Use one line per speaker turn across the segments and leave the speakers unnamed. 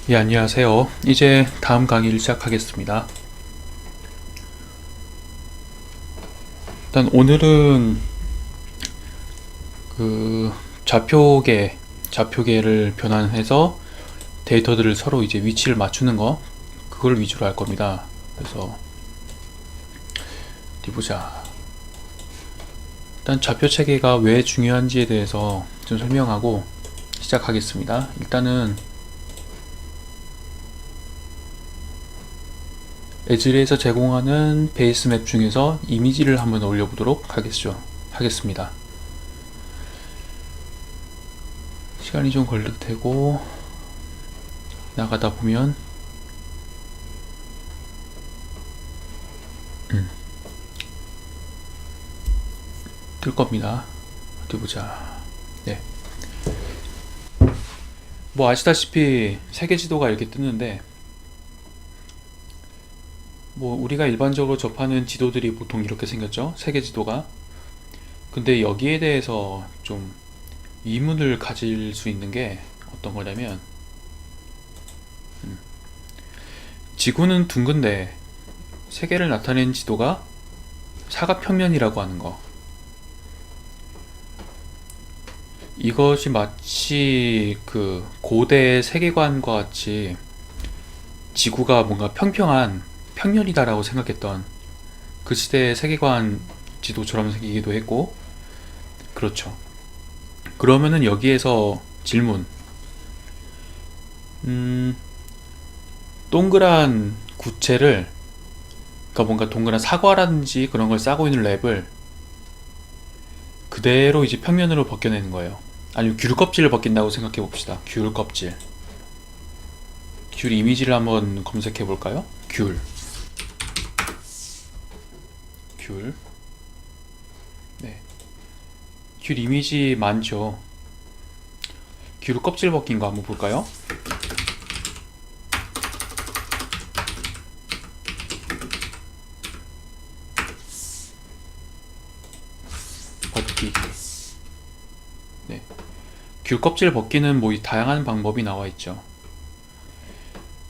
예, 안녕하세요. 이제 다음 강의를 시작하겠습니다. 일단 오늘은 그 좌표계를 변환해서 데이터들을 서로 이제 위치를 맞추는 거, 그걸 위주로 할 겁니다. 그래서 어디 보자. 일단 좌표 체계가 왜 중요한지에 대해서 좀 설명하고 시작하겠습니다. 일단은 에즈리에서 제공하는 베이스맵 중에서 이미지를 한번 올려보도록 하겠습니다. 시간이 좀 걸릴 테고 나가다 보면 뜰 겁니다. 어디 보자. 네. 뭐 아시다시피 세계 지도가 이렇게 뜨는데, 뭐 우리가 일반적으로 접하는 지도들이 보통 이렇게 생겼죠. 세계 지도가. 근데 여기에 대해서 좀 의문을 가질 수 있는 게 어떤 거냐면, 지구는 둥근데 세계를 나타낸 지도가 사각평면이라고 하는 거. 이것이 마치 그 고대 세계관과 같이 지구가 뭔가 평평한 평면이다라고 생각했던 그 시대의 세계관 지도처럼 생기기도 했고, 그렇죠. 그러면은 여기에서 질문. 동그란 구체를, 그러니까 뭔가 동그란 사과라든지 그런 걸 싸고 있는 랩을 그대로 이제 평면으로 벗겨내는 거예요. 아니면 귤 껍질을 벗긴다고 생각해 봅시다. 귤 껍질. 귤 이미지를 한번 검색해 볼까요? 귤. 귤. 네. 귤 이미지 많죠. 귤 껍질 벗긴 거 한번 볼까요? 벗기. 네. 귤 껍질 벗기는 뭐 다양한 방법이 나와 있죠.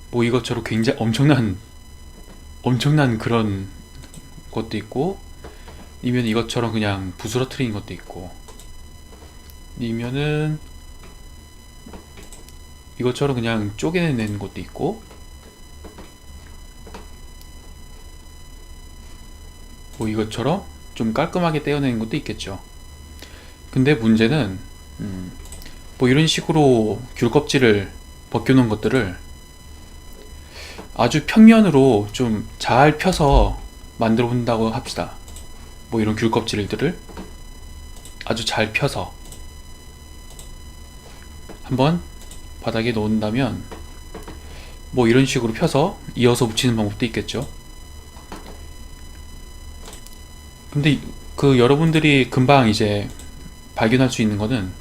뭐 이것처럼 굉장히 엄청난 그런 것도 있고, 아니면 이것처럼 그냥 부스러뜨린 것도 있고, 아니면은 이것처럼 그냥 쪼개내는 것도 있고, 뭐 이것처럼 좀 깔끔하게 떼어내는 것도 있겠죠. 근데 문제는 뭐 이런 식으로 귤 껍질을 벗겨놓은 것들을 아주 평면으로 좀 잘 펴서 만들어 본다고 합시다. 뭐 이런 귤 껍질들을 아주 잘 펴서 한번 바닥에 놓는다면, 뭐 이런 식으로 펴서 이어서 붙이는 방법도 있겠죠. 근데 그 여러분들이 금방 이제 발견할 수 있는 거는,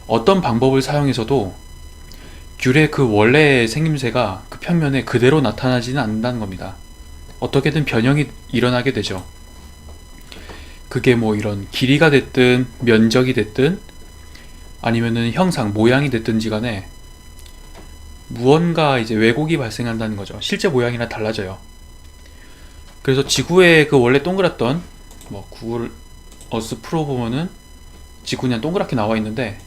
어떤 방법을 사용해서도 귤의 그 원래 생김새가 그 평면에 그대로 나타나지는 않는다는 겁니다. 어떻게든 변형이 일어나게 되죠. 그게 뭐 이런 길이가 됐든 면적이 됐든 아니면은 형상, 모양이 됐든지 간에 무언가 이제 왜곡이 발생한다는 거죠. 실제 모양이랑 달라져요. 그래서 지구의 그 원래 동그랗던, 뭐 구글 어스 프로 보면은 지구 그냥 동그랗게 나와 있는데,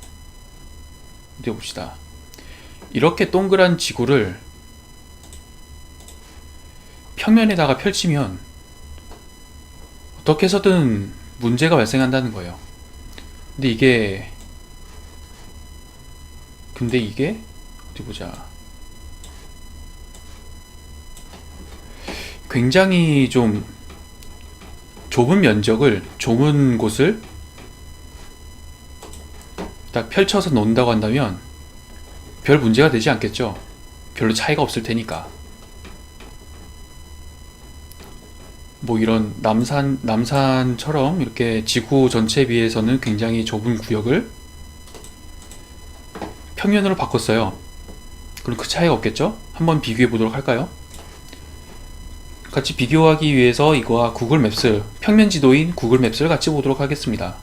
어디 봅시다. 이렇게 동그란 지구를 평면에다가 펼치면 어떻게 해서든 문제가 발생한다는 거예요. 근데 이게 어디 보자. 굉장히 좀 좁은 곳을 딱 펼쳐서 놓는다고 한다면 별 문제가 되지 않겠죠. 별로 차이가 없을 테니까. 뭐 이런 남산처럼 이렇게 지구 전체에 비해서는 굉장히 좁은 구역을 평면으로 바꿨어요. 그럼 그 차이가 없겠죠? 한번 비교해 보도록 할까요? 같이 비교하기 위해서 이거와 구글 맵스, 평면 지도인 구글 맵스를 같이 보도록 하겠습니다.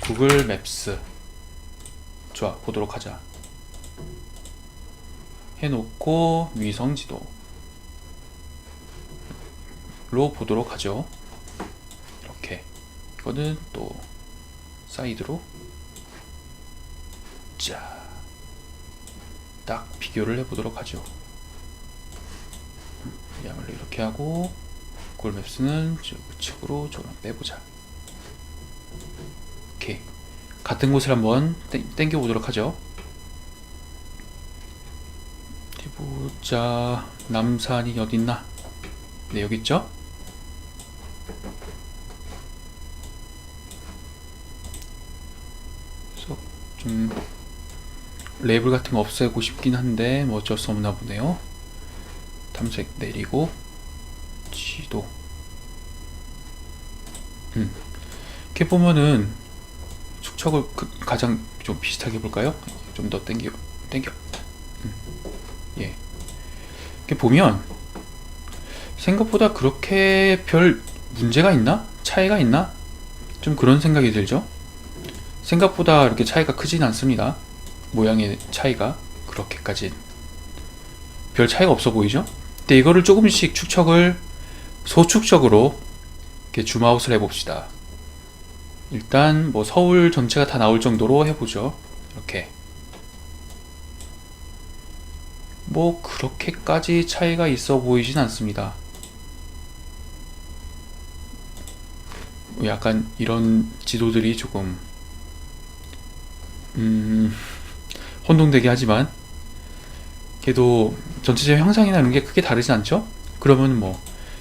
구글 맵스. 좋아, 보도록 하자. 해놓고 위성 지도로 보도록 하죠. 이렇게 이거는 또 사이드로 딱 비교를 해보도록 하죠. 이야말로 이렇게 하고 구글맵스는 우측으로 조금 빼보자. 오케이, 같은 곳을 한번 땡겨 보도록 하죠. 어디 보자. 남산이 어딨나? 네, 여기 있죠? 그래서 좀 레이블 같은 거 없애고 싶긴 한데 뭐 어쩔 수 없나 보네요. 탐색 내리고 지도. 이렇게 보면은 축척을 가장 좀 비슷하게 볼까요? 좀 더 땡겨. 예. 이렇게 보면 생각보다 그렇게 별 문제가 있나? 차이가 있나? 좀 그런 생각이 들죠? 생각보다 이렇게 차이가 크진 않습니다. 모양의 차이가 그렇게까지 별 차이가 없어 보이죠? 근데 이거를 조금씩 축척을 소축적으로 이렇게 줌아웃을 해봅시다. 일단 뭐 서울 전체가 다 나올 정도로 해보죠. 이렇게 뭐 그렇게까지 차이가 있어 보이진 않습니다. 약간 이런 지도들이 조금 혼동되게 하지만 걔도 전체적 형상이나 이런 게 크게 다르지 않죠? 그러면 뭐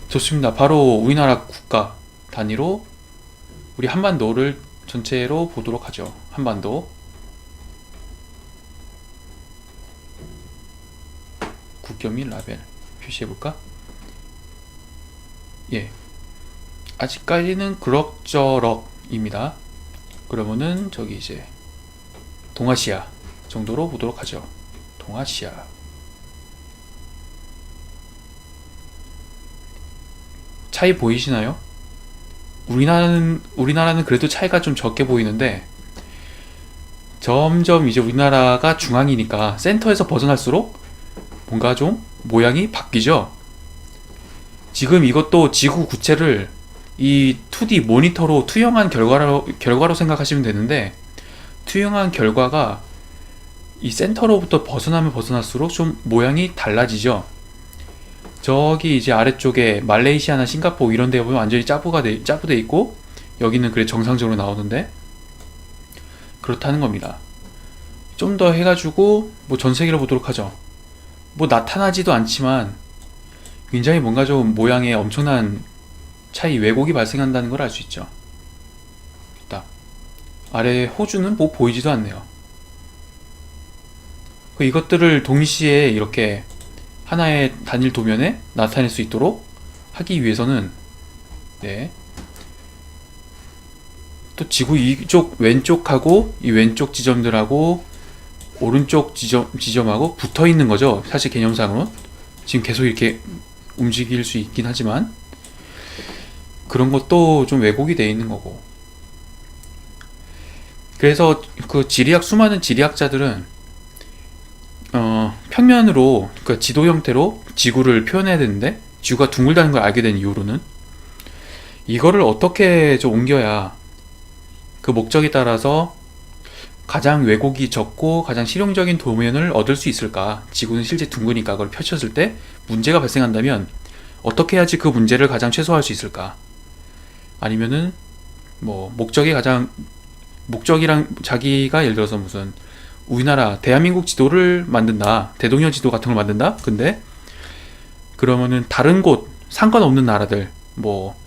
좋습니다. 바로 우리나라 국가 단위로 우리 한반도를 전체로 보도록 하죠. 한반도 국경 및 라벨 표시해볼까? 예, 아직까지는 그럭저럭입니다. 그러면은 저기 이제 동아시아 정도로 보도록 하죠. 동아시아. 차이 보이시나요? 우리나라는 그래도 차이가 좀 적게 보이는데 점점 이제 우리나라가 중앙이니까 센터에서 벗어날수록 뭔가 좀 모양이 바뀌죠. 지금 이것도 지구 구체를 이 2D 모니터로 투영한 결과로 생각하시면 되는데, 투영한 결과가 이 센터로부터 벗어나면 벗어날수록 좀 모양이 달라지죠. 저기 이제 아래쪽에 말레이시아나 싱가포르 이런 데 보면 완전히 짜부돼 있고, 여기는 그래 정상적으로 나오는데 그렇다는 겁니다. 좀 더 해가지고 뭐 전 세계로 보도록 하죠. 뭐 나타나지도 않지만 굉장히 뭔가 좀 모양에 엄청난 차이, 왜곡이 발생한다는 걸 알 수 있죠. 딱 아래 호주는 뭐 보이지도 않네요. 이것들을 동시에 이렇게 하나의 단일 도면에 나타낼 수 있도록 하기 위해서는 또 지구 이쪽 왼쪽하고 이 왼쪽 지점들하고 오른쪽 지점하고 붙어 있는 거죠. 사실 개념상으로 지금 계속 이렇게 움직일 수 있긴 하지만 그런 것도 좀 왜곡이 되어 있는 거고. 그래서 그 수많은 지리학자들은 평면으로, 그 지도 형태로 지구를 표현해야 되는데, 지구가 둥글다는 걸 알게 된 이후로는 이거를 어떻게 좀 옮겨야 그 목적에 따라서 가장 왜곡이 적고 가장 실용적인 도면을 얻을 수 있을까. 지구는 실제 둥그니까 그걸 펼쳤을 때 문제가 발생한다면 어떻게 해야지 그 문제를 가장 최소화할 수 있을까. 아니면은 뭐 목적이랑 자기가 예를 들어서 무슨 우리나라 대한민국 지도를 만든다, 대동여 지도 같은 걸 만든다. 근데 그러면은 다른 곳 상관없는 나라들, 뭐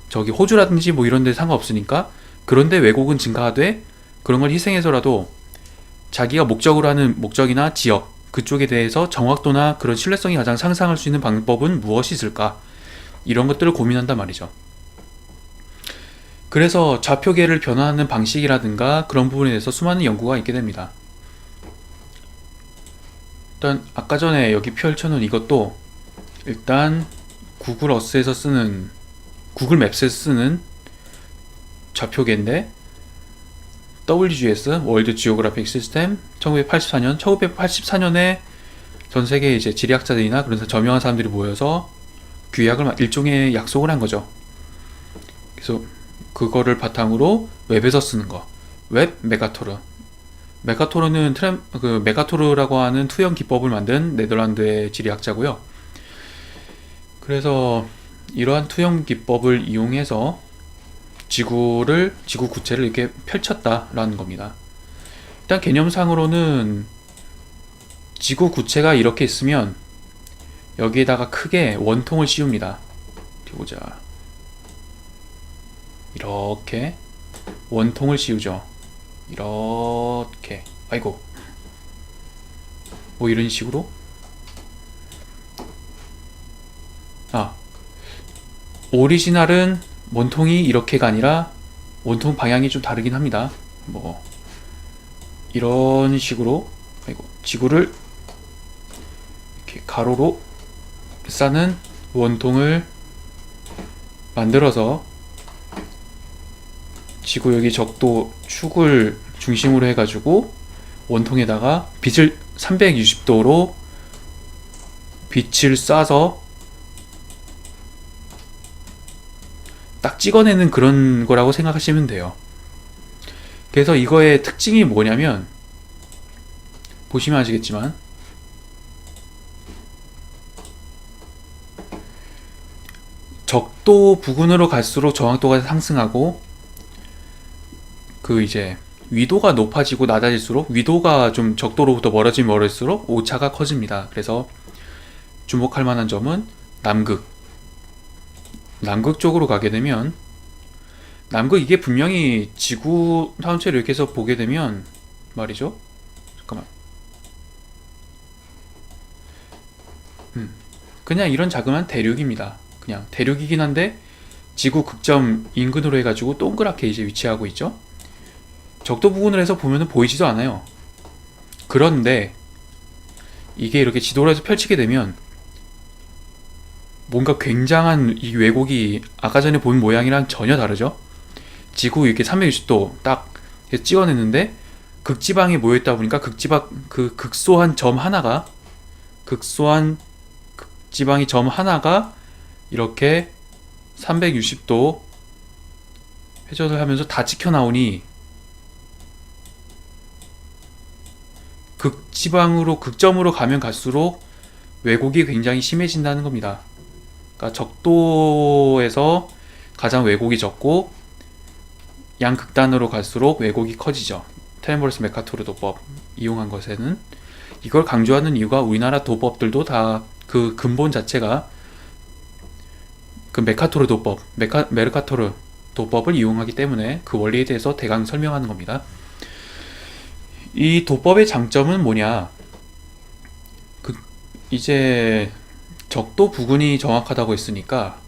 저기 호주라든지 뭐 이런 데 상관없으니까 그런데 왜곡은 증가하되 그런 걸 희생해서라도 자기가 목적으로 하는 목적이나 지역 그쪽에 대해서 정확도나 그런 신뢰성이 가장 상승할 수 있는 방법은 무엇이 있을까, 이런 것들을 고민한단 말이죠. 그래서 좌표계를 변화하는 방식이라든가 그런 부분에 대해서 수많은 연구가 있게 됩니다. 일단 아까 전에 여기 펼쳐놓은 이것도 일단 구글 어스에서 쓰는, 구글 맵스에서 쓰는 좌표계인데, WGS 월드 지오그래픽 시스템 1984년에 전 세계 이제 지리학자들이나 그런 저명한 사람들이 모여서 규약을 일종의 약속을 한 거죠. 그래서 그거를 바탕으로 웹에서 쓰는 거. 웹 메가토르. 메가토르는 메가토르라고 하는 투영 기법을 만든 네덜란드의 지리학자고요. 그래서 이러한 투영 기법을 이용해서 지구 구체를 이렇게 펼쳤다라는 겁니다. 일단 개념상으로는 지구 구체가 이렇게 있으면 여기에다가 크게 원통을 씌웁니다. 어디 보자. 이렇게 원통을 씌우죠. 이렇게. 아이고. 뭐 이런 식으로. 오리지널은 원통이 이렇게가 아니라 원통 방향이 좀 다르긴 합니다. 뭐 이런 식으로 지구를 이렇게 가로로 싸는 원통을 만들어서 지구 여기 적도 축을 중심으로 해가지고 원통에다가 빛을 360도로 빛을 쏴서 딱 찍어내는 그런 거라고 생각하시면 돼요. 그래서 이거의 특징이 뭐냐면 보시면 아시겠지만 적도 부근으로 갈수록 정확도가 상승하고 이제 위도가 높아지고 낮아질수록 위도가 좀 적도로부터 멀어지면 멀어질수록 오차가 커집니다. 그래서 주목할 만한 점은 남극 쪽으로 가게 되면 남극 이게 분명히 지구 전체를 이렇게 해서 보게 되면 말이죠. 잠깐만. 그냥 이런 자그마한 대륙입니다. 그냥 대륙이긴 한데 지구 극점 인근으로 해가지고 동그랗게 이제 위치하고 있죠. 적도 부근을 해서 보면은 보이지도 않아요. 그런데 이게 이렇게 지도로 해서 펼치게 되면 뭔가 굉장한 이 왜곡이 아까 전에 본 모양이랑 전혀 다르죠. 지구 이렇게 360도 딱 찍어냈는데 극지방에 모여있다 보니까 극소한 극지방이 점 하나가 이렇게 360도 회전을 하면서 다 찍혀 나오니 극점으로 가면 갈수록 왜곡이 굉장히 심해진다는 겁니다. 그러니까 적도에서 가장 왜곡이 적고 양극단으로 갈수록 왜곡이 커지죠. 텔레모르스 메카토르 도법 이용한 것에는 이걸 강조하는 이유가 우리나라 도법들도 다 그 근본 자체가 그 메르카토르 도법을 이용하기 때문에 그 원리에 대해서 대강 설명하는 겁니다. 이 도법의 장점은 뭐냐? 이제 적도 부근이 정확하다고 했으니까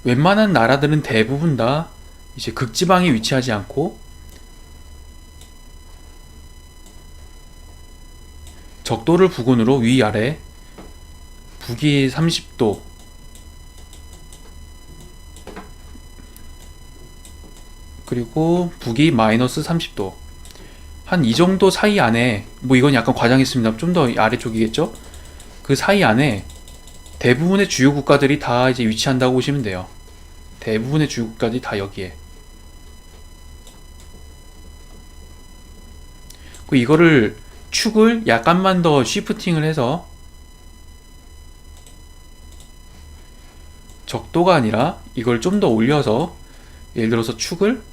웬만한 나라들은 대부분 다 이제 극지방에 위치하지 않고 적도를 부근으로 위아래 북위 30도 그리고 북위 마이너스 30도 한 이 정도 사이 안에 뭐 이건 약간 과장했습니다. 좀 더 아래쪽이겠죠? 그 사이 안에 대부분의 주요 국가들이 다 이제 위치한다고 보시면 돼요. 대부분의 주요 국가들이 다 여기에. 이거를 축을 약간만 더 쉬프팅을 해서 적도가 아니라 이걸 좀 더 올려서 예를 들어서 축을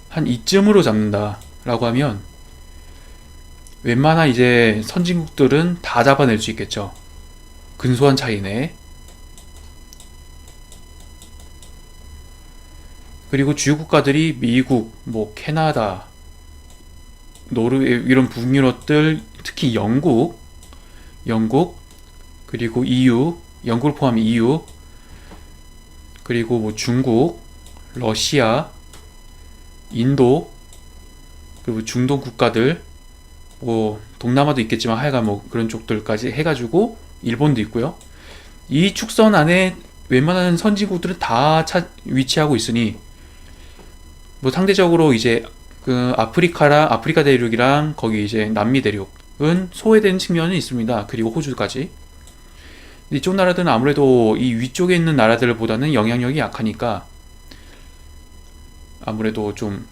한 이쯤으로 잡는다 라고 하면 웬만한 이제 선진국들은 다 잡아낼 수 있겠죠. 근소한 차이 내에. 그리고 주요 국가들이 미국, 뭐 캐나다, 노르웨이 이런 북유럽들, 특히 영국, 그리고 EU, 영국을 포함한 EU, 그리고 뭐 중국, 러시아, 인도, 그리고 중동 국가들, 뭐 동남아도 있겠지만 하여간 뭐 그런 쪽들까지 해가지고 일본도 있고요. 이 축선 안에 웬만한 선진국들은 다 위치하고 있으니 뭐 상대적으로 이제 그 아프리카 대륙이랑 거기 이제 남미 대륙은 소외된 측면이 있습니다. 그리고 호주까지. 이쪽 나라들은 아무래도 이 위쪽에 있는 나라들보다는 영향력이 약하니까 아무래도 좀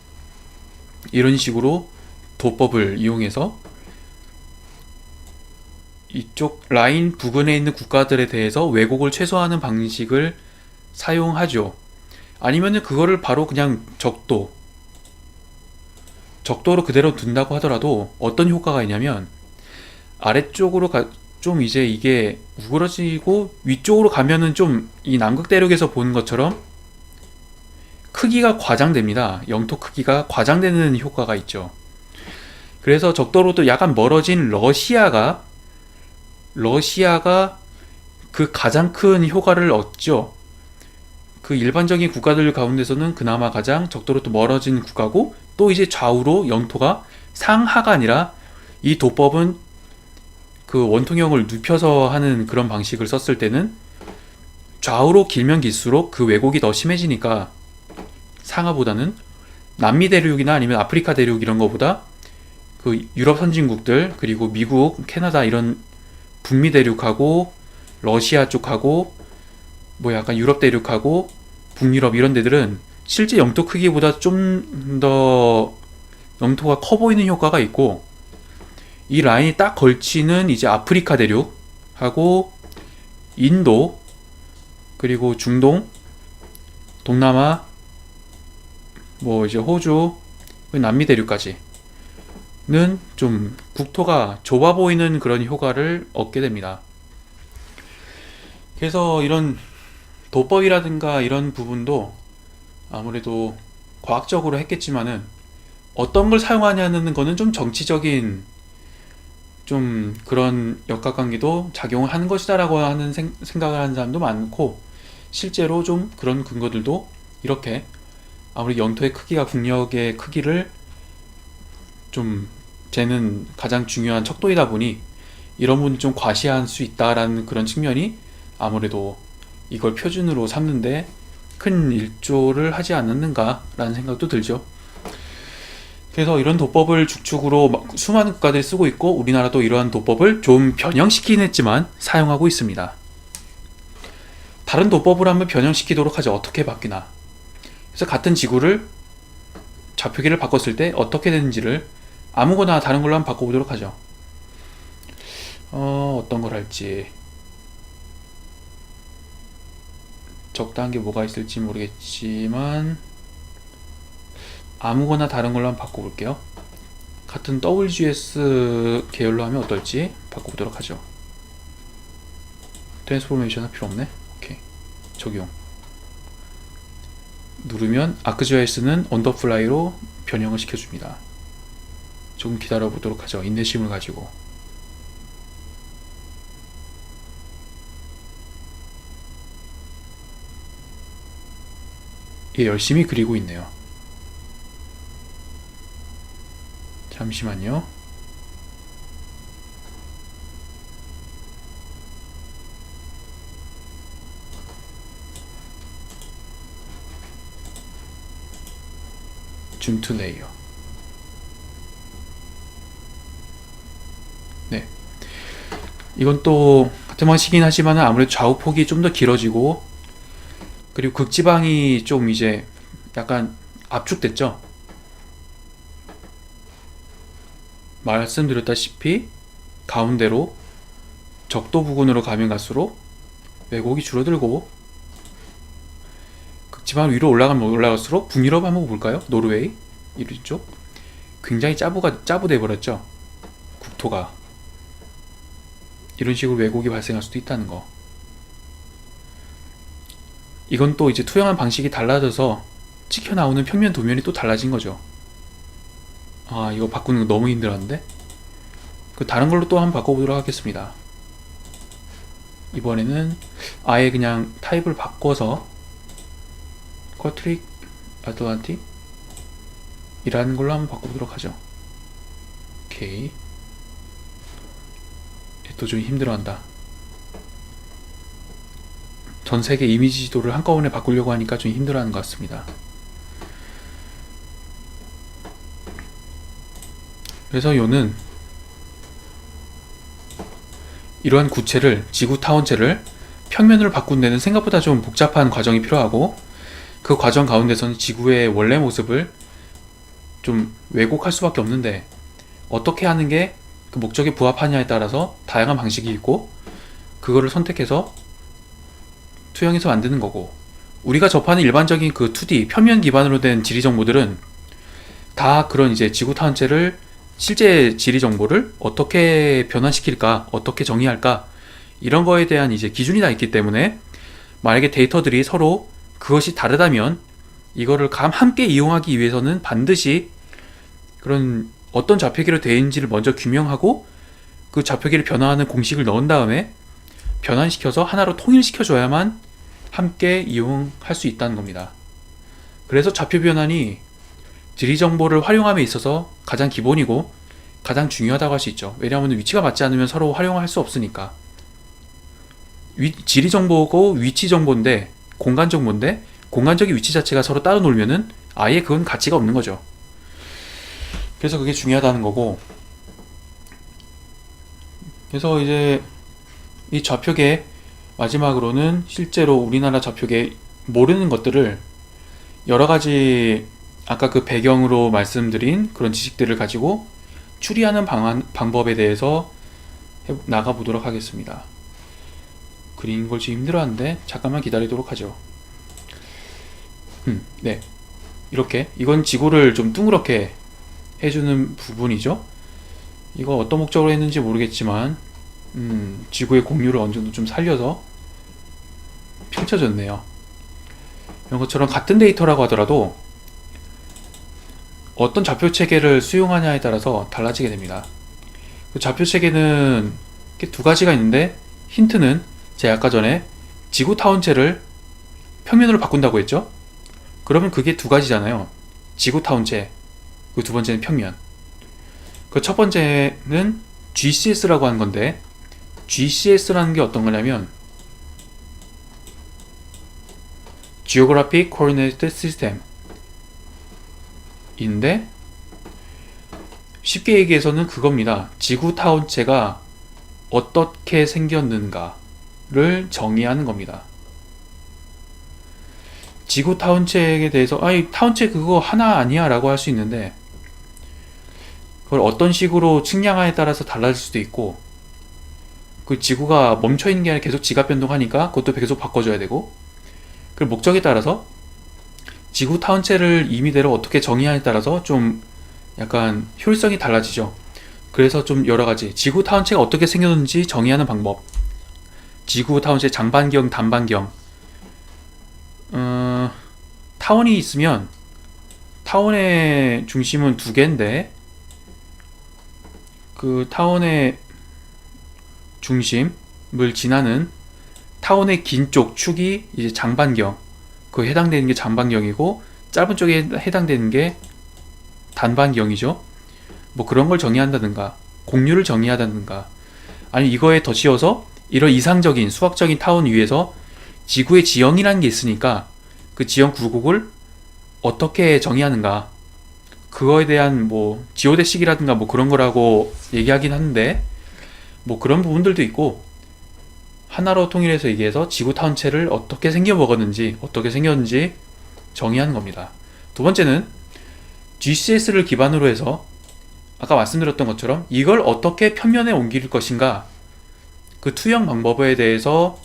이런 식으로 도법을 이용해서 이쪽 라인 부근에 있는 국가들에 대해서 왜곡을 최소화하는 방식을 사용하죠. 아니면은 그거를 바로 그냥 적도로 그대로 둔다고 하더라도 어떤 효과가 있냐면 아래쪽으로 좀 이제 이게 우그러지고 위쪽으로 가면은 좀 이 남극 대륙에서 보는 것처럼 크기가 과장됩니다. 영토 크기가 과장되는 효과가 있죠. 그래서 적도로도 약간 멀어진 러시아가 그 가장 큰 효과를 얻죠. 그 일반적인 국가들 가운데서는 그나마 가장 적도로도 멀어진 국가고, 또 이제 좌우로 영토가 상하가 아니라 이 도법은 그 원통형을 눕혀서 하는 그런 방식을 썼을 때는 좌우로 길면 길수록 그 왜곡이 더 심해지니까 상하보다는 남미 대륙이나 아니면 아프리카 대륙 이런 거보다 그 유럽 선진국들, 그리고 미국, 캐나다 이런 북미 대륙하고 러시아 쪽하고 뭐 약간 유럽 대륙하고 북유럽 이런 데들은 실제 영토 크기보다 좀 더 영토가 커 보이는 효과가 있고, 이 라인이 딱 걸치는 이제 아프리카 대륙하고 인도, 그리고 중동, 동남아, 뭐 이제 호주, 남미 대륙까지는 좀 국토가 좁아 보이는 그런 효과를 얻게 됩니다. 그래서 이런 도법이라든가 이런 부분도 아무래도 과학적으로 했겠지만은 어떤 걸 사용하냐는 거는 좀 정치적인 좀 그런 역학관계도 작용을 하는 것이다라고 하는 생각을 하는 사람도 많고, 실제로 좀 그런 근거들도 이렇게 아무리 영토의 크기가 국력의 크기를 좀 재는 가장 중요한 척도이다 보니 이런 부분이 좀 과시할 수 있다라는 그런 측면이 아무래도 이걸 표준으로 삼는데 큰 일조를 하지 않았는가라는 생각도 들죠. 그래서 이런 도법을 주축으로 수많은 국가들이 쓰고 있고, 우리나라도 이러한 도법을 좀 변형시키긴 했지만 사용하고 있습니다. 다른 도법을 한번 변형시키도록 하죠. 어떻게 바뀌나. 그래서 같은 지구를 좌표기를 바꿨을 때 어떻게 되는지를 아무거나 다른 걸로 한번 바꿔보도록 하죠. 어떤 걸 할지 적당한 게 뭐가 있을지 모르겠지만 아무거나 다른 걸로 한번 바꿔볼게요. 같은 WGS 계열로 하면 어떨지 바꿔보도록 하죠. 트랜스포메이션 할 필요 없네. 오케이, 적용 누르면 ArcGIS는 언더플라이로 변형을 시켜줍니다. 조금 기다려 보도록 하죠. 인내심을 가지고. 예, 열심히 그리고 있네요. 잠시만요. 줌 투 레이어. 네. 이건 또 같은 방식이긴 하지만 아무래도 좌우폭이 좀 더 길어지고, 그리고 극지방이 좀 이제 약간 압축됐죠. 말씀드렸다시피 가운데로 적도 부근으로 가면 갈수록 왜곡이 줄어들고, 극지방 위로 올라가면 올라갈수록 북유럽 한번 볼까요? 노르웨이 이쪽 굉장히 짜부돼 버렸죠. 국토가 이런 식으로 왜곡이 발생할 수도 있다는 거. 이건 또 이제 투영한 방식이 달라져서 찍혀 나오는 평면 도면이 또 달라진 거죠. 아, 이거 바꾸는 거 너무 힘들었는데. 그 다른 걸로 또 한번 바꿔보도록 하겠습니다. 이번에는 아예 그냥 타입을 바꿔서 쿼트릭 아틀란틱 이라는 걸로 한번 바꿔보도록 하죠. 오케이. 또 좀 힘들어한다. 전 세계 이미지 지도를 한꺼번에 바꾸려고 하니까 좀 힘들어하는 것 같습니다. 그래서 요는 이러한 구체를, 지구 타원체를 평면으로 바꾼 데는 생각보다 좀 복잡한 과정이 필요하고, 그 과정 가운데서는 지구의 원래 모습을 좀 왜곡할 수밖에 없는데, 어떻게 하는 게 그 목적에 부합하냐에 따라서 다양한 방식이 있고, 그거를 선택해서 투영해서 만드는 거고, 우리가 접하는 일반적인 그 2D 평면 기반으로 된 지리 정보들은 다 그런 이제 지구 타원체를, 실제 지리 정보를 어떻게 변환시킬까, 어떻게 정의할까, 이런 거에 대한 이제 기준이 다 있기 때문에, 만약에 데이터들이 서로 그것이 다르다면 이거를 함께 이용하기 위해서는 반드시 그런 어떤 좌표기로 되어 있는지를 먼저 규명하고, 그 좌표기를 변화하는 공식을 넣은 다음에 변환시켜서 하나로 통일시켜줘야만 함께 이용할 수 있다는 겁니다. 그래서 좌표 변환이 지리 정보를 활용함에 있어서 가장 기본이고 가장 중요하다고 할 수 있죠. 왜냐하면 위치가 맞지 않으면 서로 활용할 수 없으니까. 지리 정보고 위치 정보인데, 공간 정보인데, 공간적인 위치 자체가 서로 따로 놀면은 아예 그건 가치가 없는 거죠. 그래서 그게 중요하다는 거고, 그래서 이제 이 좌표계 마지막으로는 실제로 우리나라 좌표계 모르는 것들을 여러 가지, 아까 그 배경으로 말씀드린 그런 지식들을 가지고 추리하는 방법에 대해서 나가보도록 하겠습니다. 그리는 걸 지금 힘들어하는데 잠깐만 기다리도록 하죠. 네, 이렇게 이건 지구를 좀 둥그렇게 해주는 부분이죠. 이거 어떤 목적으로 했는지 모르겠지만 지구의 공유를 어느 정도 좀 살려서 펼쳐졌네요. 이런 것처럼 같은 데이터라고 하더라도 어떤 좌표 체계를 수용하냐에 따라서 달라지게 됩니다. 그 좌표 체계는 이렇게 두 가지가 있는데, 힌트는 제가 아까 전에 지구 타원체를 평면으로 바꾼다고 했죠? 그러면 그게 두 가지잖아요. 지구 타원체, 그 두 번째는 평면. 그 첫 번째는 GCS라고 하는 건데, GCS라는 게 어떤 거냐면 Geographic Coordinate System 인데, 쉽게 얘기해서는 그겁니다. 지구 타원체가 어떻게 생겼는가를 정의하는 겁니다. 지구 타원체에 대해서 아니 타원체 그거 하나 아니야 라고 할 수 있는데, 그걸 어떤 식으로 측량하에 따라서 달라질 수도 있고, 그 지구가 멈춰있는 게 아니라 계속 지각 변동하니까 그것도 계속 바꿔줘야 되고, 그 목적에 따라서 지구 타원체를 임의대로 어떻게 정의하냐에 따라서 좀 약간 효율성이 달라지죠. 그래서 좀 여러가지 지구 타원체가 어떻게 생겼는지 정의하는 방법, 지구 타원체 장반경, 단반경, 타원이 있으면 타원의 중심은 두 개인데, 그 타원의 중심을 지나는 타원의 긴 쪽 축이 이제 장반경, 그 해당되는 게 장반경이고, 짧은 쪽에 해당되는 게 단반경이죠. 뭐 그런 걸 정의한다든가, 공률을 정의하다든가, 아니 이거에 더 씌워서 이런 이상적인 수학적인 타원 위에서 지구의 지형이라는 게 있으니까 그 지형 굴곡을 어떻게 정의하는가, 그거에 대한 뭐 지오대식이라든가 뭐 그런 거라고 얘기하긴 하는데, 뭐 그런 부분들도 있고, 하나로 통일해서 얘기해서 지구 타원체를 어떻게 생겼는지 정의하는 겁니다. 두 번째는 GCS를 기반으로 해서 아까 말씀드렸던 것처럼 이걸 어떻게 평면에 옮길 것인가, 그 투영 방법에 대해서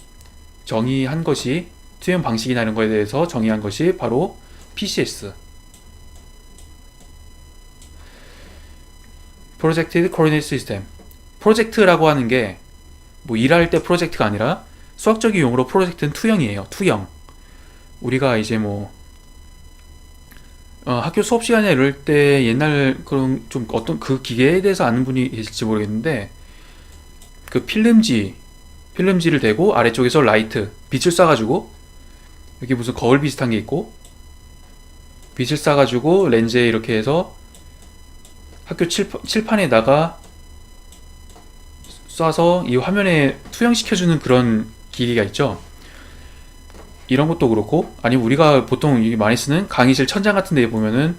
정의한 것이, 투영 방식이나 이런 거에 대해서 정의한 것이 바로 PCS, Projected Coordinate System. 프로젝트라고 하는 게 뭐 일할 때 프로젝트가 아니라 수학적인 용어로 프로젝트는 투영이에요. 투영. 우리가 이제 뭐 학교 수업 시간에 이럴 때 옛날 그런 좀 어떤 그 기계에 대해서 아는 분이 계실지 모르겠는데, 그 필름지를 대고 아래쪽에서 라이트, 빛을 쏴가지고, 여기 무슨 거울 비슷한 게 있고, 빛을 쏴가지고 렌즈에 이렇게 해서 학교 칠판에다가 쏴서 이 화면에 투영시켜주는 그런 기기가 있죠. 이런 것도 그렇고, 아니면 우리가 보통 많이 쓰는 강의실 천장 같은 데 보면은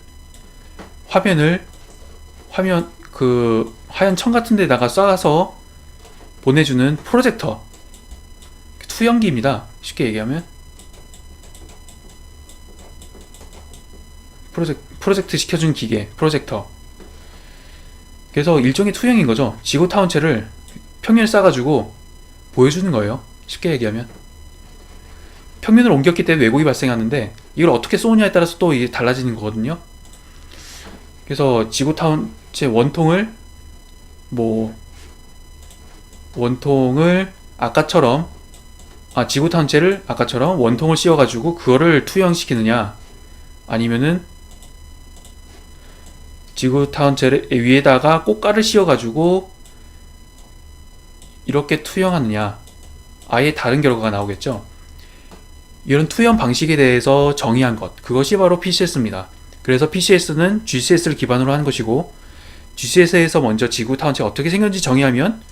화면 그 하얀 천 같은 데다가 쏴서 보내주는 프로젝터, 투영기입니다. 쉽게 얘기하면 프로젝트 시켜준 기계, 프로젝터. 그래서 일종의 투영인 거죠. 지구 타원체를 평면에 쏴가지고 보여주는 거예요. 쉽게 얘기하면 평면을 옮겼기 때문에 왜곡이 발생하는데, 이걸 어떻게 쏘느냐에 따라서 또 이게 달라지는 거거든요. 그래서 지구 타원체 원통을 아까처럼, 지구 타원체를 아까처럼 원통을 씌워가지고 그거를 투영시키느냐, 아니면은 지구 타원체 위에다가 꽃가를 씌워가지고 이렇게 투영하느냐, 아예 다른 결과가 나오겠죠. 이런 투영 방식에 대해서 정의한 것, 그것이 바로 PCS입니다. 그래서 PCS는 GCS를 기반으로 하는 것이고, GCS에서 먼저 지구 타원체가 어떻게 생겼는지 정의하면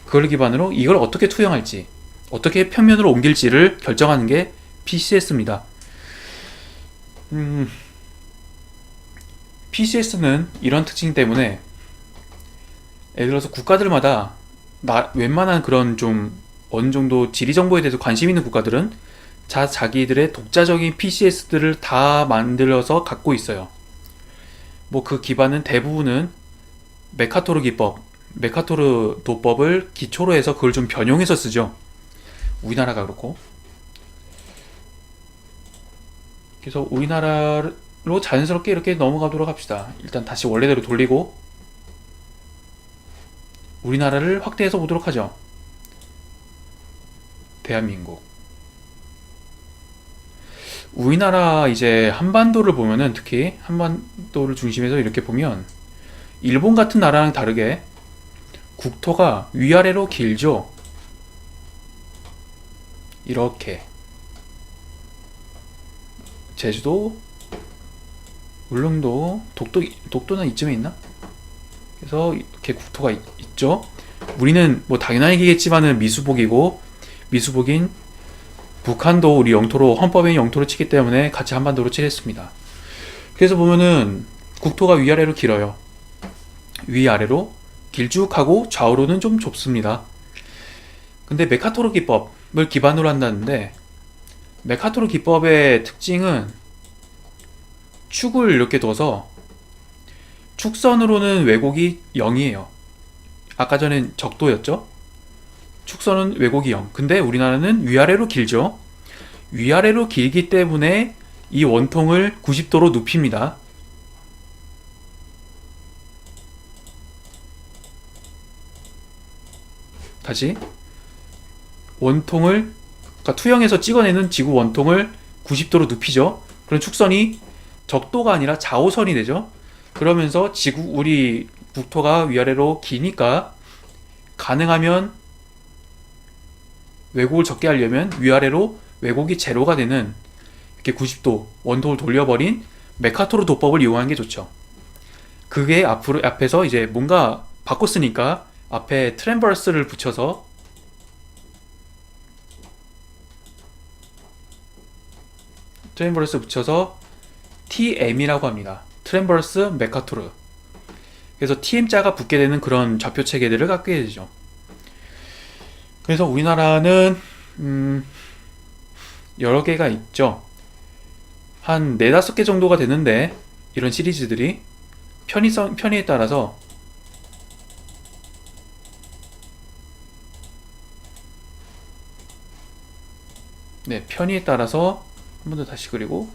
그걸 기반으로 이걸 어떻게 투영할지, 어떻게 평면으로 옮길지를 결정하는 게 PCS입니다. PCS는 이런 특징 때문에 예를 들어서 국가들마다 웬만한 그런 좀 어느 정도 지리 정보에 대해서 관심 있는 국가들은 자기들의 독자적인 PCS들을 다 만들어서 갖고 있어요. 뭐 그 기반은 대부분은 메카토르 기법, 메카토르 도법을 기초로 해서 그걸 좀 변형해서 쓰죠. 우리나라가 그렇고. 그래서 우리나라로 자연스럽게 이렇게 넘어가도록 합시다. 일단 다시 원래대로 돌리고 우리나라를 확대해서 보도록 하죠. 대한민국. 우리나라 이제 한반도를 보면은, 특히 한반도를 중심해서 이렇게 보면 일본 같은 나라랑 다르게 국토가 위아래로 길죠. 이렇게 제주도, 울릉도, 독도는 이쯤에 있나? 그래서 이렇게 국토가 있죠. 우리는 뭐 당연한 얘기겠지만은 미수복인 북한도 우리 영토로, 헌법의 영토로 치기 때문에 같이 한반도로 칠했습니다. 그래서 보면은 국토가 위아래로 길어요. 위아래로 길쭉하고 좌우로는 좀 좁습니다. 근데 메카토르 기법을 기반으로 한다는데, 메카토르 기법의 특징은 축을 이렇게 둬서 축선으로는 왜곡이 0이에요. 아까 전엔 적도였죠? 축선은 왜곡이 0. 근데 우리나라는 위아래로 길죠? 위아래로 길기 때문에 이 원통을 90도로 눕힙니다. 다시 원통을, 그러니까 투영해서 찍어내는 지구 원통을 90도로 눕히죠. 그럼 축선이 적도가 아니라 좌우선이 되죠. 그러면서 우리 국토가 위아래로 기니까 가능하면 왜곡을 적게 하려면 위아래로 왜곡이 제로가 되는 이렇게 90도 원통을 돌려버린 메카토르 도법을 이용하는 게 좋죠. 그게 앞에서 이제 뭔가 바꿨으니까 앞에 트랜버스를 붙여서 TM이라고 합니다. 트랜버스 메카토르. 그래서 TM자가 붙게 되는 그런 좌표 체계들을 갖게 되죠. 그래서 우리나라는 여러 개가 있죠. 한 4-5개 정도가 되는데, 이런 시리즈들이 편의에 따라서 편의에 따라서 한 번 더 다시 그리고,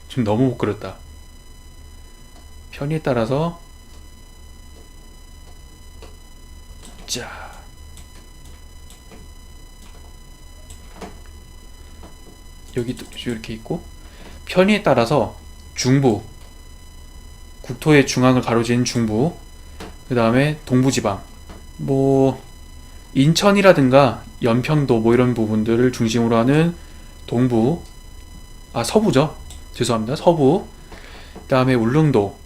좀 너무 못 그렸다. 편의에 따라서 자, 여기 이렇게 있고, 편의에 따라서 중부, 국토의 중앙을 가로지는 중부, 그 다음에 동부지방, 뭐 인천이라든가 연평도 뭐 이런 부분들을 중심으로 하는 동부, 서부죠. 죄송합니다. 서부. 그 다음에 울릉도,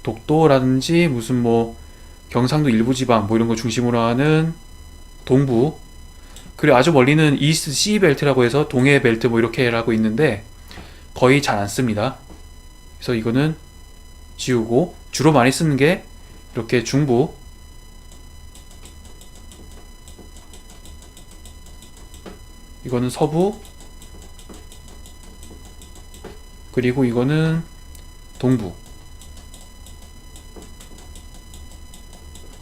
독도라든지 무슨 뭐 경상도 일부 지방 뭐 이런 거 중심으로 하는 동부. 그리고 아주 멀리는 이스트 시 벨트라고 해서 동해 벨트 뭐 이렇게 하고 있는데 거의 잘 안 씁니다. 그래서 이거는 지우고, 주로 많이 쓰는 게 이렇게 중부, 이거는 서부, 그리고 이거는 동부.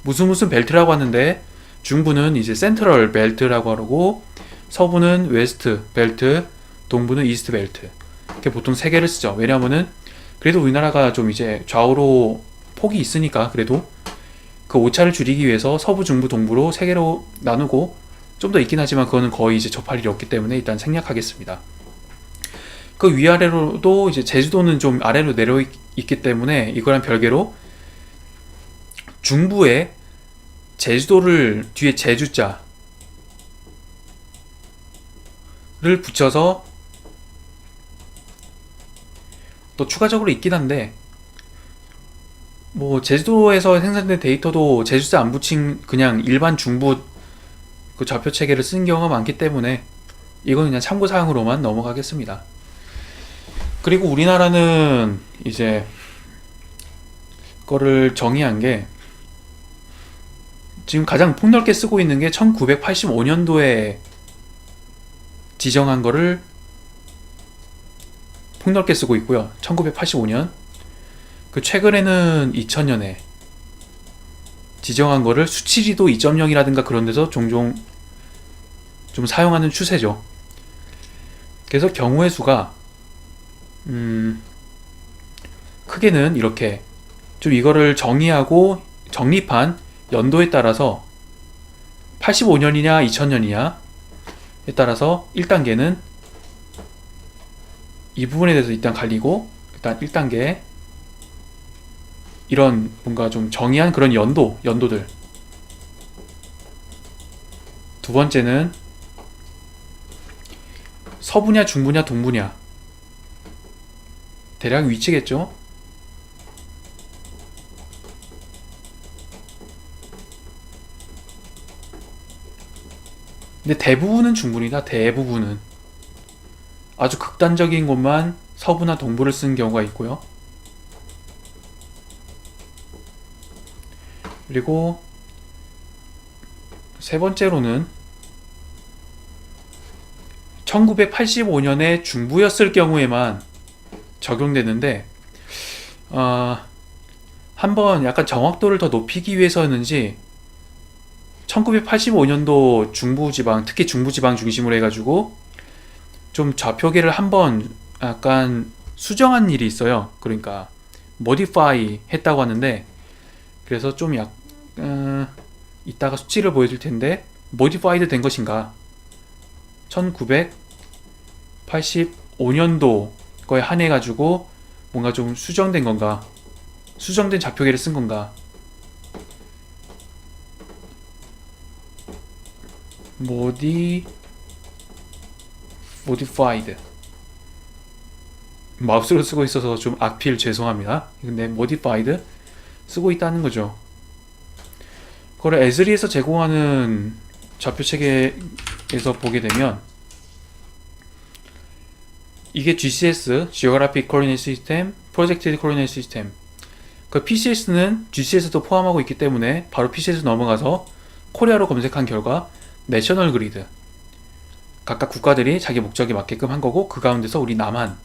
무슨 벨트라고 하는데, 중부는 이제 센트럴 벨트라고 하고, 서부는 웨스트 벨트, 동부는 이스트 벨트. 이렇게 보통 세 개를 쓰죠. 왜냐하면은 그래도 우리나라가 좀 이제 좌우로 폭이 있으니까, 그래도 그 오차를 줄이기 위해서 서부, 중부, 동부로 세 개로 나누고, 좀 더 있긴 하지만 그거는 거의 이제 접할 일이 없기 때문에 일단 생략하겠습니다. 그 위아래로도 이제 제주도는 좀 아래로 내려 있기 때문에 이거랑 별개로 중부에 제주도를 뒤에 제주자를 붙여서 또 추가적으로 있긴 한데, 뭐 제주도에서 생산된 데이터도 제주자 안 붙인 그냥 일반 중부 그 좌표 체계를 쓰는 경우가 많기 때문에 이건 그냥 참고 사항으로만 넘어가겠습니다. 그리고 우리나라는 이제 거를 정의한 게, 지금 가장 폭넓게 쓰고 있는 게 1985년도에 지정한 거를 폭넓게 쓰고 있고요. 1985년. 그 최근에는 2000년에 지정한 거를 수치지도 2.0이라든가 그런 데서 종종 좀 사용하는 추세죠. 그래서 경우의 수가 크게는 이렇게 좀 이거를 정의하고 정립한 연도에 따라서 85년이냐 2000년이냐에 따라서 1단계는 이 부분에 대해서 일단 갈리고, 일단 1단계 이런 뭔가 좀 정의한 그런 연도들. 두 번째는 서부냐 중부냐 동부냐, 대략 위치겠죠. 근데 대부분은 중부입니다. 대부분은 아주 극단적인 곳만 서부나 동부를 쓰는 경우가 있고요. 그리고 세 번째로는 1985년에 중부였을 경우에만 적용되는데, 한번 약간 정확도를 더 높이기 위해서였는지 1985년도 중부지방, 특히 중부지방 중심으로 해가지고 좀 좌표계를 한번 약간 수정한 일이 있어요. 그러니까 modify 했다고 하는데, 그래서 좀 이따가 수치를 보여줄 텐데, modified 된 것인가, 1985년도 거에 한해 가지고 뭔가 좀 수정된 건가, 수정된 좌표계를 쓴 건가. modified, 마우스로 쓰고 있어서 좀 악필 죄송합니다. 근데 modified 쓰고 있다는 거죠. 그걸 에즈리에서 제공하는 좌표 체계에서 보게 되면, 이게 GCS, Geographic Coordinate System, Projected Coordinate System. 그 PCS는 GCS도 포함하고 있기 때문에 바로 PCS 넘어가서 코리아로 검색한 결과 내셔널 그리드, 각각 국가들이 자기 목적에 맞게끔 한 거고, 그 가운데서 우리 남한을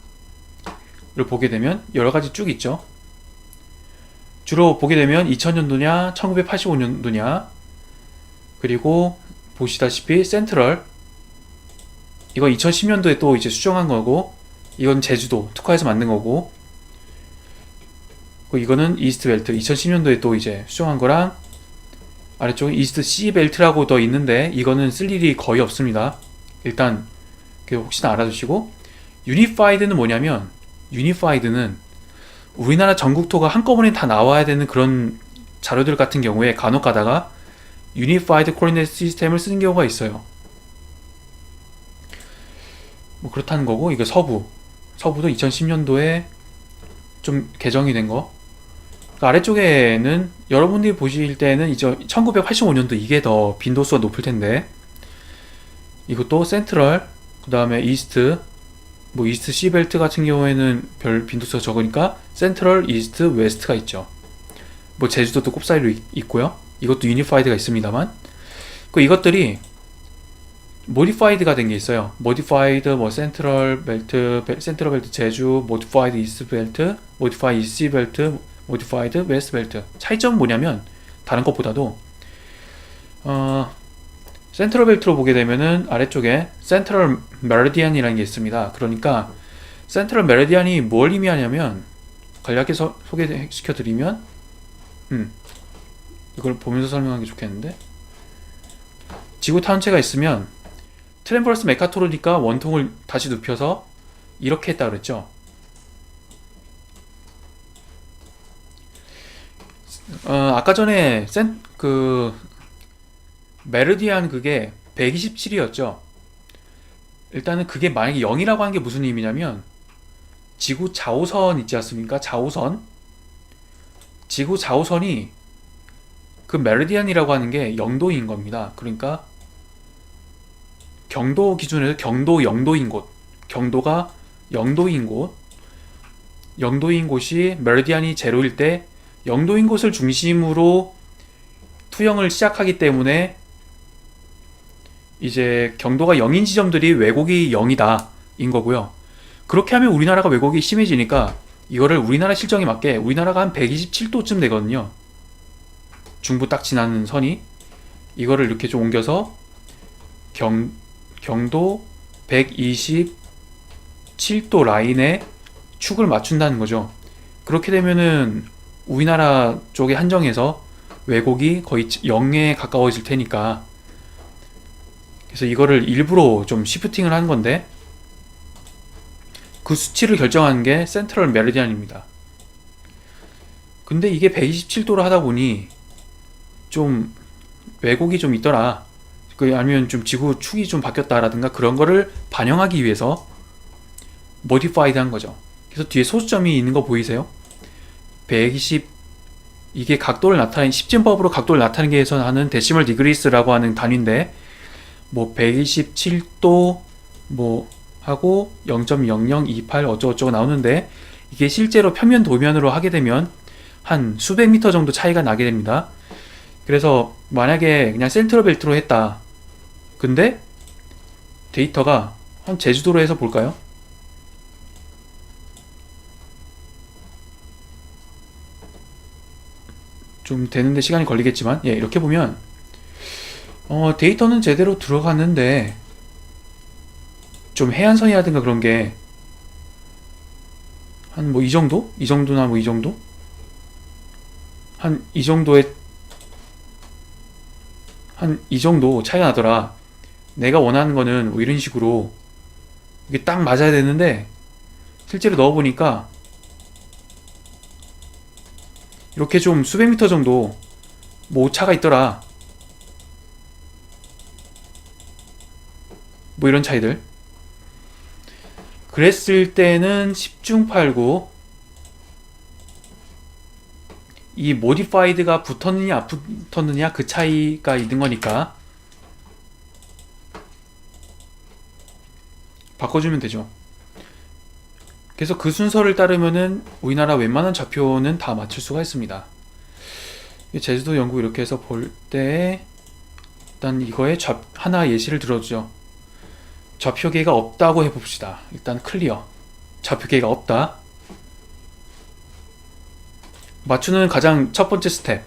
보게 되면 여러 가지 쭉 있죠. 주로 보게 되면 2000년도냐 1985년도냐, 그리고 보시다시피 센트럴, 이건 2010년도에 또 이제 수정한 거고, 이건 제주도 특화해서 만든 거고, 이거는 이스트 벨트 2010년도에 또 이제 수정한 거랑, 아래쪽에 이스트 C 벨트라고 더 있는데 이거는 쓸 일이 거의 없습니다. 일단 혹시나 알아두시고, 유니파이드는 뭐냐면, 유니파이드는 우리나라 전국토가 한꺼번에 다 나와야 되는 그런 자료들 같은 경우에 간혹 가다가 유니파이드 코디네이트 시스템을 쓰는 경우가 있어요. 뭐 그렇다는 거고, 이거 서부도 2010년도에 좀 개정이 된 거. 그 아래쪽에는 여러분들이 보실 때는 이제 1985년도 이게 더 빈도수가 높을 텐데, 이것도 센트럴, 그 다음에 이스트, 뭐 이스트 C벨트 같은 경우에는 별 빈도수가 적으니까 센트럴, 이스트, 웨스트가 있죠. 뭐 제주도도 꼽사이로 있고요. 이것도 유니파이드가 있습니다만, 이것들이 모디파이드가 된 게 있어요. 모디파이드 뭐 센트럴 벨트, 센트럴 벨트 제주, 모디파이드 이스트 벨트, 모디파이드 이스트 벨트, 모디파이드 웨스트 벨트. 차이점은 뭐냐면 다른 것보다도 센트럴 벨트로 보게 되면은 아래쪽에 센트럴 메리디안이라는 게 있습니다. 그러니까 센트럴 메리디안이 뭘 의미하냐면, 간략해서 소개시켜 드리면 이걸 보면서 설명하는 게 좋겠는데, 지구 타원체가 있으면 트랜버스 메카토로니까 원통을 다시 눕혀서 이렇게 했다 그랬죠. 아까 전에 메르디안 그게 127이었죠. 일단은 그게 만약에 0이라고 하는 게 무슨 의미냐면, 지구 좌우선 있지 않습니까? 좌우선. 지구 좌우선이 그 메르디안이라고 하는 게 0도인 겁니다. 그러니까 경도 기준에서 경도 0도인 곳, 경도가 0도인 곳, 0도인 곳이 메르디안이 제로일 때 0도인 곳을 중심으로 투영을 시작하기 때문에 이제 경도가 0인 지점들이 왜곡이 0이다 인 거고요. 그렇게 하면 우리나라가 왜곡이 심해지니까 이거를 우리나라 실정에 맞게, 우리나라가 한 127도쯤 되거든요. 중부 딱 지나는 선이. 이거를 이렇게 좀 옮겨서 경도 127도 라인에 축을 맞춘다는 거죠. 그렇게 되면은 우리나라 쪽에 한정해서 왜곡이 거의 0에 가까워질 테니까, 그래서 이거를 일부러 좀 시프팅을 한 건데, 그 수치를 결정하는 게 센트럴 메리디안입니다. 근데 이게 127도로 하다 보니 좀 왜곡이 좀 있더라, 아니면 좀 지구 축이 좀 바뀌었다라든가 그런 거를 반영하기 위해서 모디파이드 한 거죠. 그래서 뒤에 소수점이 있는 거 보이세요? 120, 이게 각도를 나타내는, 10진법으로 각도를 나타내기 위해서 하는 데시멀 디그리스라고 하는 단위인데, 뭐 127도 뭐 하고 0.0028 어쩌고저쩌고 나오는데, 이게 실제로 평면 도면으로 하게 되면 한 수백 미터 정도 차이가 나게 됩니다. 그래서 만약에 그냥 센트럴 벨트로 했다, 근데 데이터가 한 제주도로 해서 볼까요? 좀 되는데 시간이 걸리겠지만, 예, 이렇게 보면 데이터는 제대로 들어갔는데 좀 해안선이라든가 그런 게 한 뭐 이 정도? 이 정도나 뭐 이 정도? 한 이 정도의 한 이 정도 차이가 나더라. 내가 원하는 거는 뭐 이런 식으로 이게 딱 맞아야 되는데, 실제로 넣어보니까 이렇게 좀 수백 미터 정도 뭐 오차가 있더라. 뭐 이런 차이들. 그랬을 때는 10중 8구 이 모디파이드가 붙었느냐 안 붙었느냐 그 차이가 있는 거니까 바꿔주면 되죠. 그래서 그 순서를 따르면은 우리나라 웬만한 좌표는 다 맞출 수가 있습니다. 제주도 영국 이렇게 해서 볼 때 일단 이거에 하나 예시를 들어주죠. 좌표계가 없다고 해봅시다. 일단 클리어. 좌표계가 없다. 맞추는 가장 첫 번째 스텝.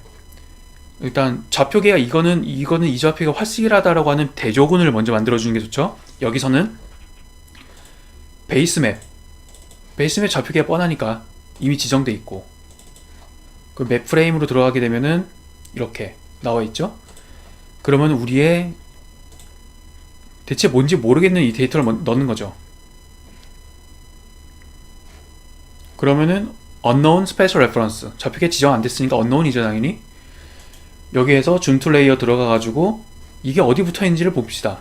일단 좌표계가 이거는 이 좌표가 활식이라다라고 하는 대조군을 먼저 만들어주는 게 좋죠. 여기서는 베이스맵 좌표계가 뻔하니까 이미 지정돼 있고, 그 맵 프레임으로 들어가게 되면은 이렇게 나와 있죠. 그러면 우리의 대체 뭔지 모르겠는 이 데이터를 넣는 거죠. 그러면은 unknown special reference, 좌표계 지정 안 됐으니까 unknown이죠 당연히. 여기에서 줌2 레이어 들어가 가지고 이게 어디 붙어 있는지를 봅시다.